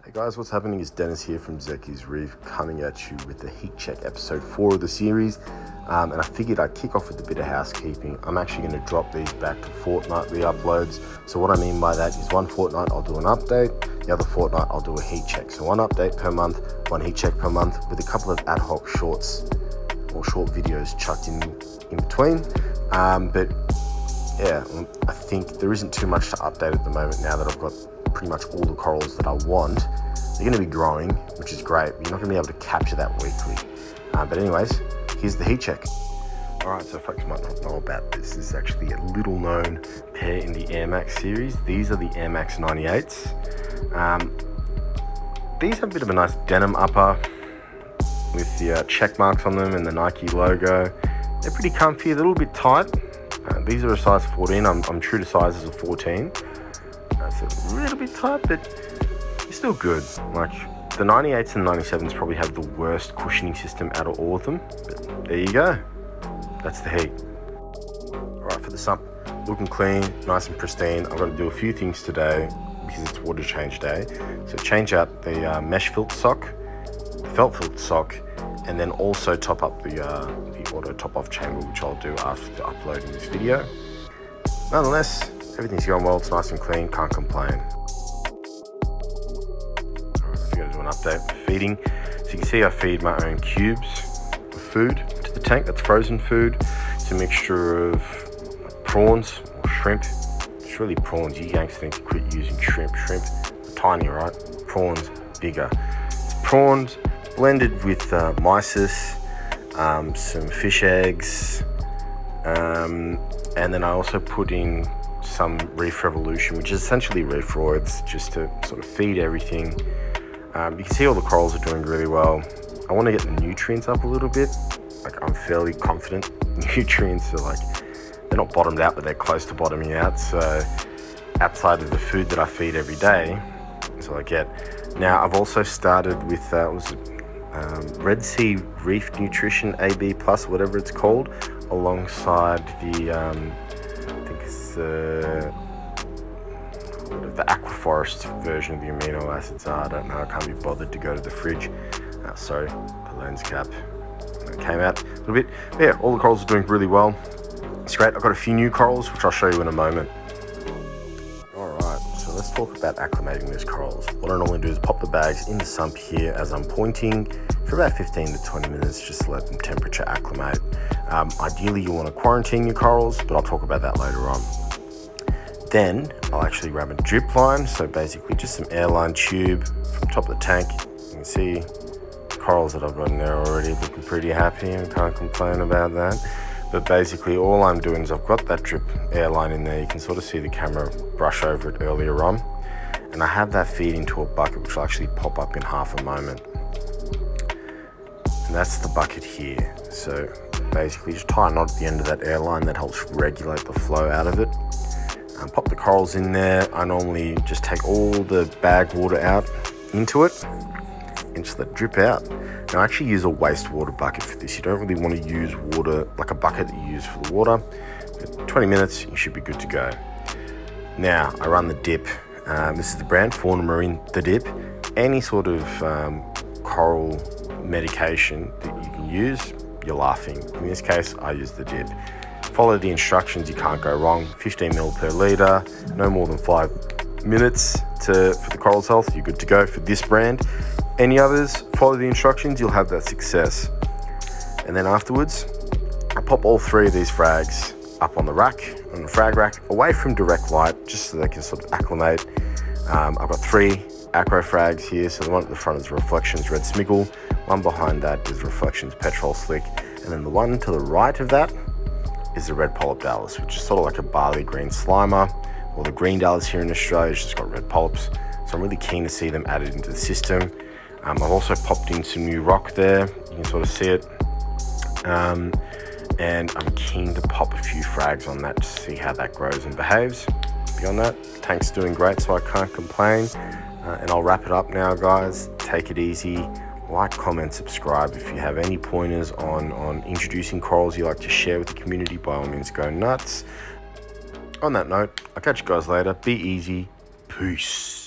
Hey guys, what's happening? It's Dennis here from Zeki's Reef, coming at you with the heat check episode 4 of the series. And I figured I'd kick off with a bit of housekeeping. I'm actually going to drop these back to fortnightly uploads. So what I mean by that is one fortnight I'll do an update, the other fortnight I'll do a heat check. So one update per month, one heat check per month, with a couple of ad hoc shorts or short videos chucked in between. But yeah, I think there isn't too much to update at the moment now that I've got pretty much all the corals that I want. They're going to be growing, which is great, but you're not going to be able to capture that weekly. But anyways, here's the heat check. Alright, so folks might not know about this. This is actually a little known pair in the Air Max series. These are the Air Max 98s. These have a bit of a nice denim upper with the check marks on them and the Nike logo. They're pretty comfy, a little bit tight. These are a size 14. I'm true to sizes of 14. It's a little bit tight, but it's still good. Like the 98s and 97s probably have the worst cushioning system out of all of them. But there you go. That's the heat. Alright, for the sump, looking clean, nice and pristine. I've got to do a few things today because it's water change day. So change out the mesh filter sock, the felt filter sock, and then also top up the auto top off chamber, which I'll do after uploading this video. Nonetheless, everything's going well, it's nice and clean, can't complain. Alright, so I'm going to do an update for feeding. So you can see I feed my own cubes of food to the tank. That's frozen food. It's a mixture of prawns or shrimp. It's really prawns. You Yanks think to quit using shrimp. Shrimp, tiny, right? Prawns, bigger. It's prawns blended with mysis, some fish eggs, and then I also put in some Reef Revolution, which is essentially reef roids, just to sort of feed everything. You can see all the corals are doing really well. I want to get the nutrients up a little bit. Like, I'm fairly confident nutrients are like, they're not bottomed out, but they're close to bottoming out. So outside of the food that I feed every day, that's all I get. Now I've also started with Red Sea Reef Nutrition AB+, whatever it's called, alongside the I think it's the Aquaforest version of the amino acids. I don't know, I can't be bothered to go to the fridge. Sorry, the lens cap came out a little bit. But yeah, all the corals are doing really well. It's great. I've got a few new corals, which I'll show you in a moment. Alright, so let's talk about acclimating these corals. What I normally do is pop the bags in the sump here as I'm pointing for about 15 to 20 minutes, just to let them temperature acclimate. Ideally you want to quarantine your corals, but I'll talk about that later on. Then I'll actually grab a drip line, so basically just some airline tube from top of the tank. You can see the corals that I've got in there already looking pretty happy, and can't complain about that. But basically all I'm doing is I've got that drip airline in there. You can sort of see the camera brush over it earlier on, and I have that feed into a bucket, which will actually pop up in half a moment. And that's the bucket here. So basically just tie a knot at the end of that airline that helps regulate the flow out of it. Pop the corals in there. I normally just take all the bag water out into it and just let it drip out. Now I actually use a wastewater bucket for this. You don't really want to use water like a bucket that you use for the water. But 20 minutes, you should be good to go. Now I run the dip. This is the brand Fauna Marine, the dip. Any sort of coral medication that you can use, you're laughing. In this case, I use the dip. Follow the instructions, you can't go wrong. 15 ml per litre, no more than 5 minutes for the coral's health, you're good to go for this brand. Any others, follow the instructions, you'll have that success. And then afterwards, I pop all 3 of these frags up on the rack, on the frag rack, away from direct light, just so they can sort of acclimate. I've got 3 acro frags here. So the one at the front is Reflections Red Smiggle, one behind that is Reflections Petrol Slick, and then the one to the right of that is the Red Polyp Dallas, which is sort of like a barley green slimer, or the green Dallas here in Australia. It's just got red polyps, so I'm really keen to see them added into the system. I've also popped in some new rock there, you can sort of see it, and I'm keen to pop a few frags on that to see how that grows and behaves. Beyond that, the tank's doing great, so I can't complain. And I'll wrap it up now, guys. Take it easy. Like, comment, subscribe. If you have any pointers on introducing corals you like to share with the community, by all means go nuts. On that note, I'll catch you guys later. Be easy. Peace.